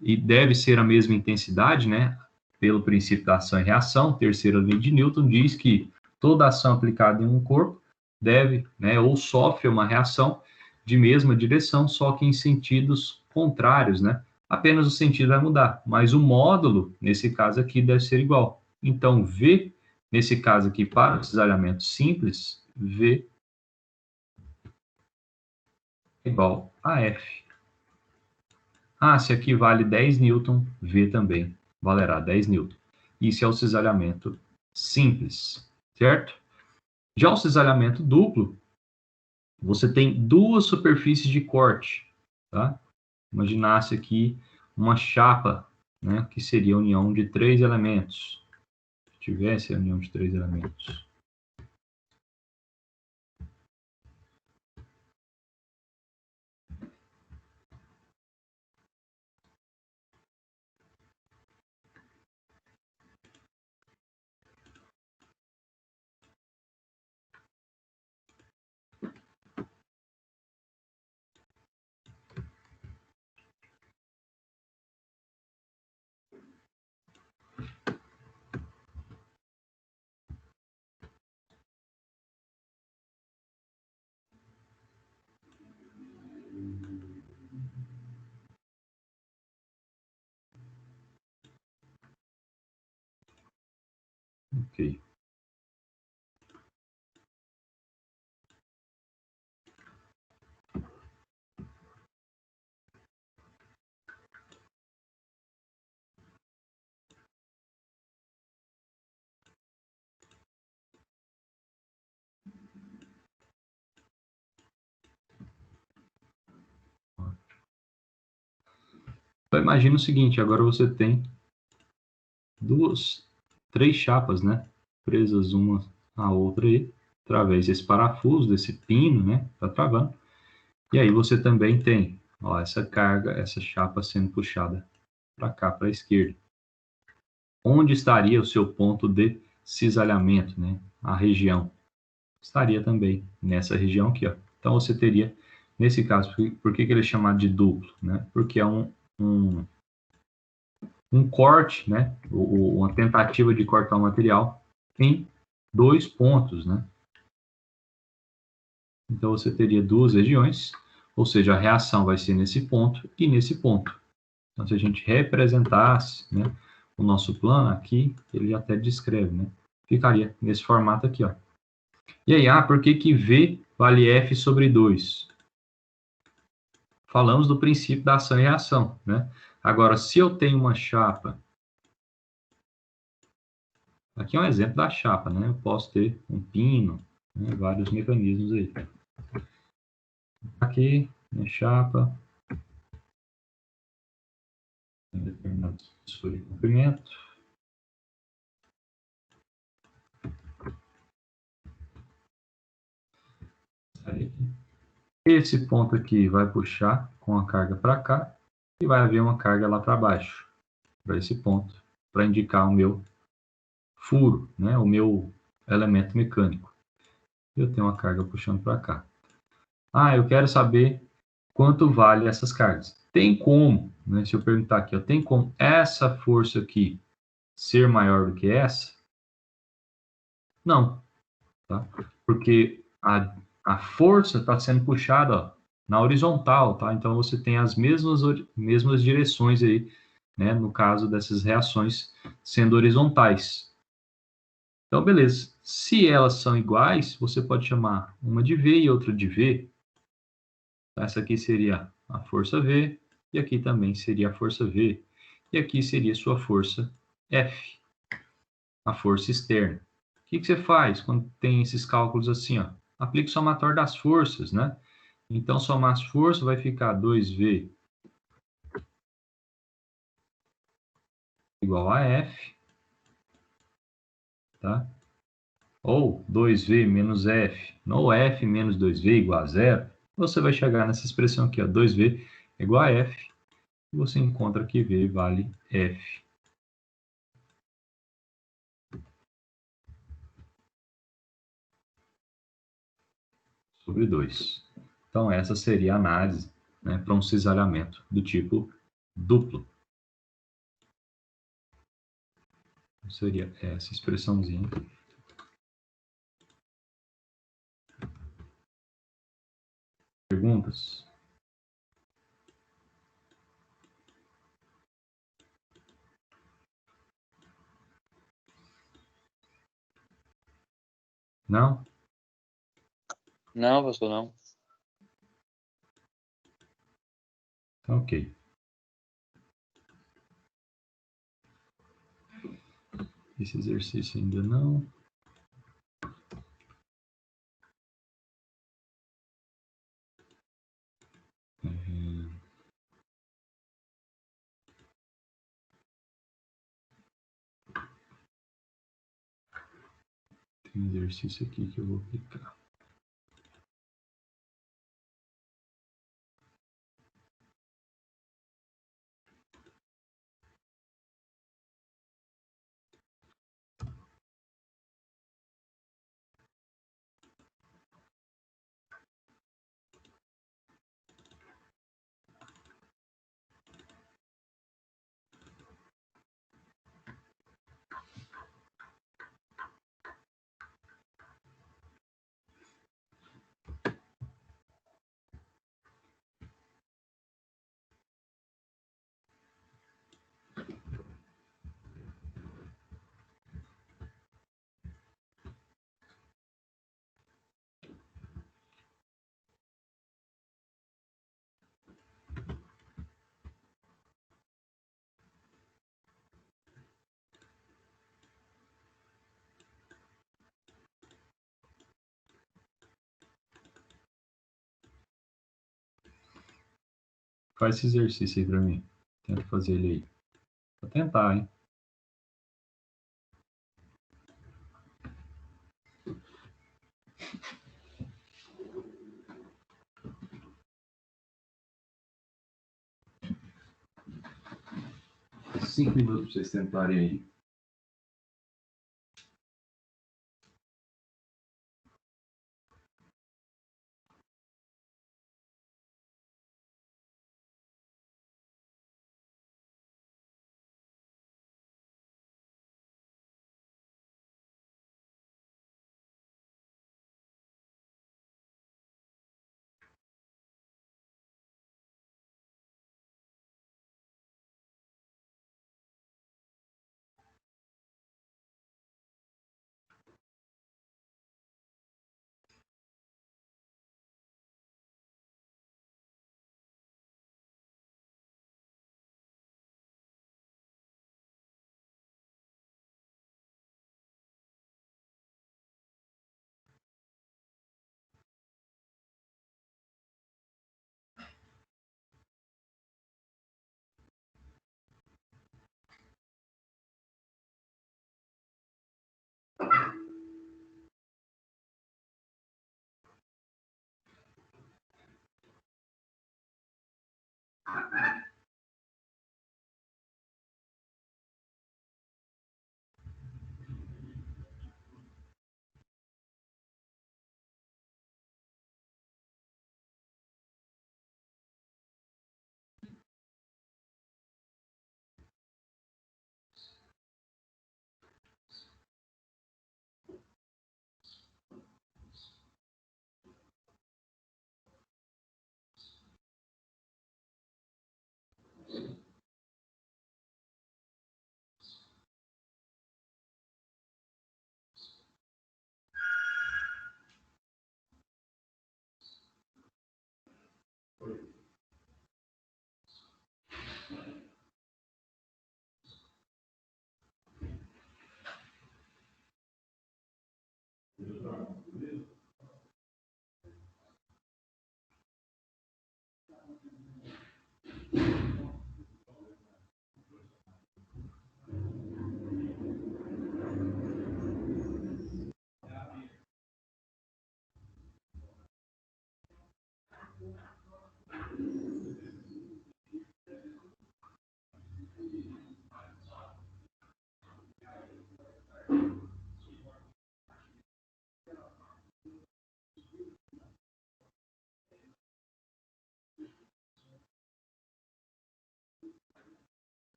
A: e deve ser a mesma intensidade, né? Pelo princípio da ação e reação, terceira lei de Newton diz que toda ação aplicada em um corpo deve, né, ou sofre uma reação de mesma direção, só que em sentidos contrários, né? Apenas o sentido vai mudar, mas o módulo, nesse caso aqui, deve ser igual. Então, V, nesse caso aqui, para o cisalhamento simples, V igual a F. Ah, se aqui vale 10 newton, V também valerá 10 newton. Isso é o cisalhamento simples, certo? Já o cisalhamento duplo, você tem duas superfícies de corte, tá? Imaginasse aqui uma chapa, né, que seria a união de 3 elementos. Se tivesse a união de 3 elementos. Ok. Então imagina o seguinte, agora você tem três chapas, né, presas uma à outra aí, através desse parafuso, desse pino, né, tá travando. E aí você também tem, ó, essa carga, essa chapa sendo puxada para cá, para a esquerda. Onde estaria o seu ponto de cisalhamento, né, a região? Estaria também nessa região aqui, ó. Então você teria, nesse caso, por que ele é chamado de duplo, né? Porque é um corte, né? Uma tentativa de cortar o material em dois pontos, né? Então você teria duas regiões, ou seja, a reação vai ser nesse ponto e nesse ponto. Então se a gente representasse, né, o nosso plano aqui, ele até descreve, né? Ficaria nesse formato aqui, ó. E aí, por que V vale F sobre 2? Falamos do princípio da ação e reação, né? Agora, se eu tenho uma chapa, aqui é um exemplo da chapa, né? Eu posso ter um pino, né? Vários mecanismos aí. Aqui, minha chapa, tem determinado espessura de comprimento. Esse ponto aqui vai puxar com a carga para cá e vai haver uma carga lá para baixo, para esse ponto, para indicar o meu furo, né? O meu elemento mecânico. Eu tenho uma carga puxando para cá. Eu quero saber quanto vale essas cargas. Tem como, né, se eu perguntar aqui, tem como essa força aqui ser maior do que essa? Não, tá? Porque a força está sendo puxada, ó, na horizontal, tá? Então você tem as mesmas direções aí, né, no caso dessas reações sendo horizontais. Então, beleza. Se elas são iguais, você pode chamar uma de V e outra de V. Essa aqui seria a força V, e aqui também seria a força V, e aqui seria sua força F, a força externa. O que você faz quando tem esses cálculos assim, ó? Aplica o somatório das forças, né? Então, somar as forças vai ficar 2V igual a F, tá? Ou 2V menos F, ou F menos 2V igual a zero. Você vai chegar nessa expressão aqui, ó, 2V igual a F, e você encontra que V vale F. Sobre 2. Então, essa seria a análise, né, para um cisalhamento do tipo duplo. Seria essa expressãozinha. Perguntas? Não?
D: Não, pastor, não.
A: Então, ok. Esse exercício ainda não. Tem um exercício aqui que eu vou aplicar. Faz esse exercício aí para mim. Tenta fazer ele aí. Vou tentar, hein? Cinco minutos para vocês tentarem aí.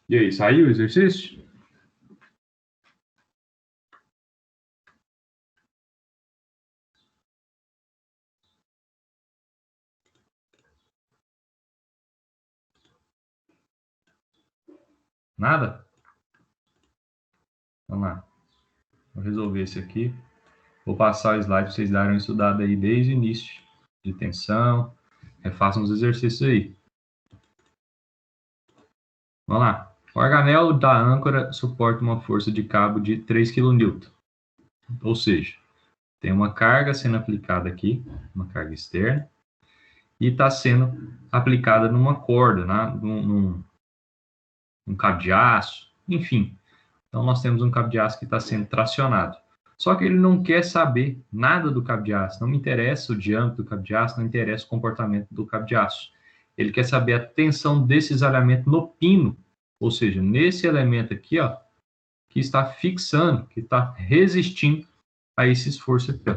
A: E aí, saiu o exercício? Nada? Vamos lá. Vou resolver esse aqui. Vou passar o slide para vocês darem uma estudada aí desde o início. De tensão. Refaçam os exercícios aí. Vamos lá. O organelo da âncora suporta uma força de cabo de 3 kN. Ou seja, tem uma carga sendo aplicada aqui, uma carga externa, e está sendo aplicada numa corda, num cabo de aço, enfim. Então, nós temos um cabo de aço que está sendo tracionado. Só que ele não quer saber nada do cabo de aço. Não me interessa o diâmetro do cabo de aço, não interessa o comportamento do cabo de aço. Ele quer saber a tensão desse isolamento no pino, ou seja, nesse elemento aqui, ó, que está fixando, que está resistindo a esse esforço aqui, ó.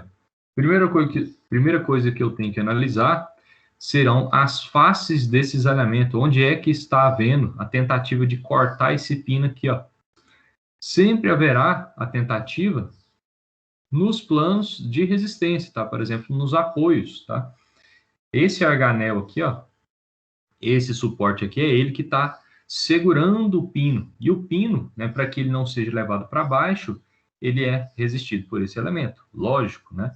A: Primeira coisa que eu tenho que analisar serão as faces desse isolamento. Onde é que está havendo a tentativa de cortar esse pino aqui, ó. Sempre haverá a tentativa nos planos de resistência, tá? Por exemplo, nos apoios, tá? Esse arganel aqui, ó, esse suporte aqui é ele que está segurando o pino. E o pino, né, para que ele não seja levado para baixo, ele é resistido por esse elemento, lógico, né?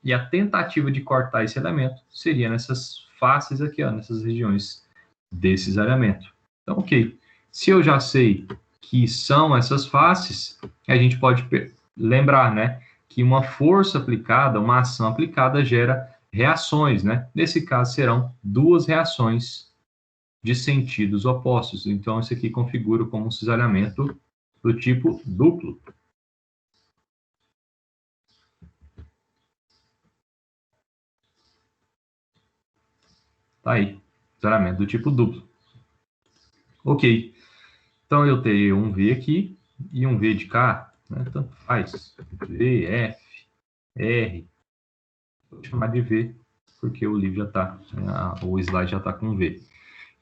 A: E a tentativa de cortar esse elemento seria nessas faces aqui, ó, nessas regiões desses elementos. Então, ok. Se eu já sei que são essas faces, a gente pode lembrar, né, que uma força aplicada, uma ação aplicada gera reações, né? Nesse caso serão duas reações de sentidos opostos. Então, isso aqui configura como um cisalhamento do tipo duplo. Tá aí, cisalhamento do tipo duplo. Ok. Então, eu tenho um V aqui e um V de cá, né? Tanto faz. V, F, R. Vou chamar de V, porque o livro já está, o slide já está com V.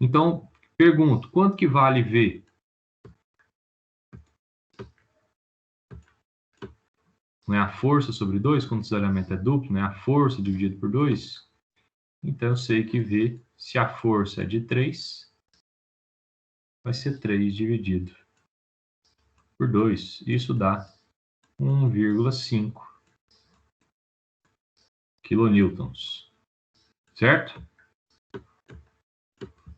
A: Então, pergunto, quanto que vale V? Não é a força sobre 2, quando o cisalhamento é duplo, não é a força dividido por 2? Então, eu sei que V, se a força é de 3, vai ser 3 dividido por 2. Isso dá 1,5 quilonewtons. Certo?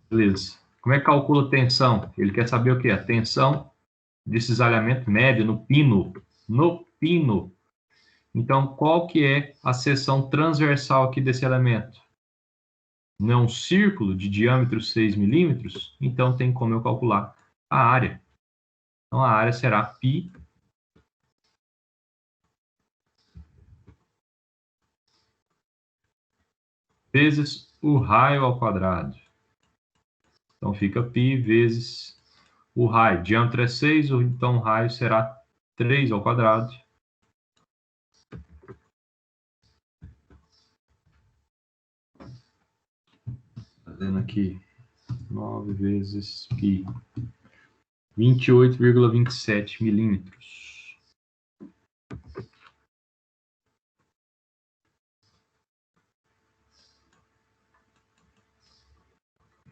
A: Beleza. Como é que calcula a tensão? Ele quer saber o quê? A tensão de cisalhamento médio no pino. No pino. Então, qual que é a seção transversal aqui desse elemento? Não é um círculo de diâmetro 6 milímetros? Então, tem como eu calcular a área. Então, a área será π vezes o raio ao quadrado. Então, fica π vezes o raio. Diâmetro é 6, então o raio será 3 ao quadrado. Fazendo aqui 9 vezes π. 28,27 milímetros.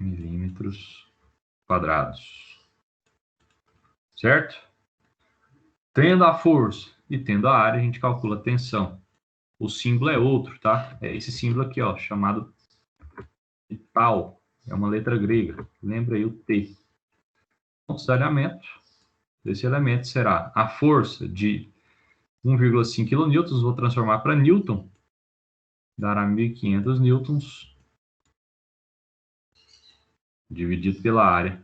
A: Milímetros quadrados. Certo? Tendo a força e tendo a área, a gente calcula a tensão. O símbolo é outro, tá? É esse símbolo aqui, ó, chamado de tal. É uma letra grega. Lembra aí o T. O cisalhamento desse elemento será a força de 1,5 kN, vou transformar para Newton, dará 1.500 newtons, dividido pela área,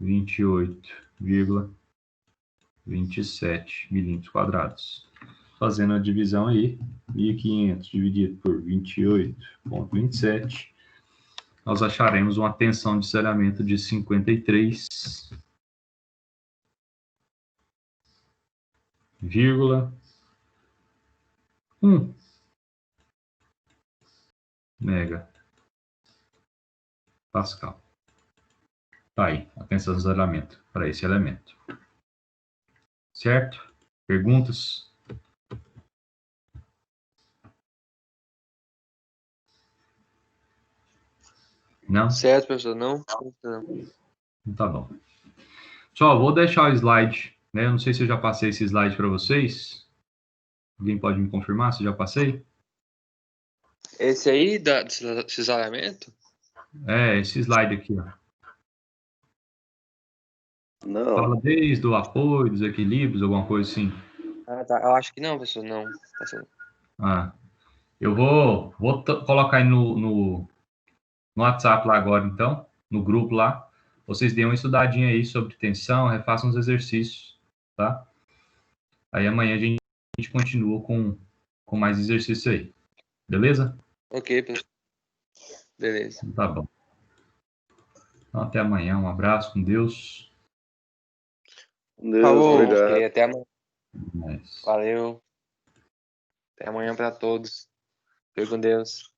A: 28,27 milímetros quadrados. Fazendo a divisão aí, 1.500 dividido por 28,27, nós acharemos uma tensão de cisalhamento de 53,1 megapascal. Tá aí, a tensão de isolamento para esse elemento. Certo? Perguntas? Não?
D: Certo, professor. Não? Não.
A: Tá bom. Pessoal, vou deixar o slide, né? Eu não sei se eu já passei esse slide para vocês. Alguém pode me confirmar se eu já passei?
D: Esse aí desse isolamento?
A: É, esse slide aqui, ó.
C: Não.
A: Fala desde o apoio, dos equilíbrios, alguma coisa assim.
D: Ah, tá. Eu acho que não, professor. Não. Professor.
A: Ah, eu vou colocar aí no WhatsApp lá agora, então, no grupo lá. Vocês deem uma estudadinha aí sobre tensão, refaçam os exercícios, tá? Aí amanhã a gente continua com mais exercício aí. Beleza?
D: Ok, professor. Beleza.
A: Tá bom. Então, até amanhã. Um abraço, com Deus.
C: Deus,
D: Falou.
C: obrigado.
D: Ok, até amanhã.
A: Mas...
D: Valeu. Até amanhã para todos. Fique com Deus.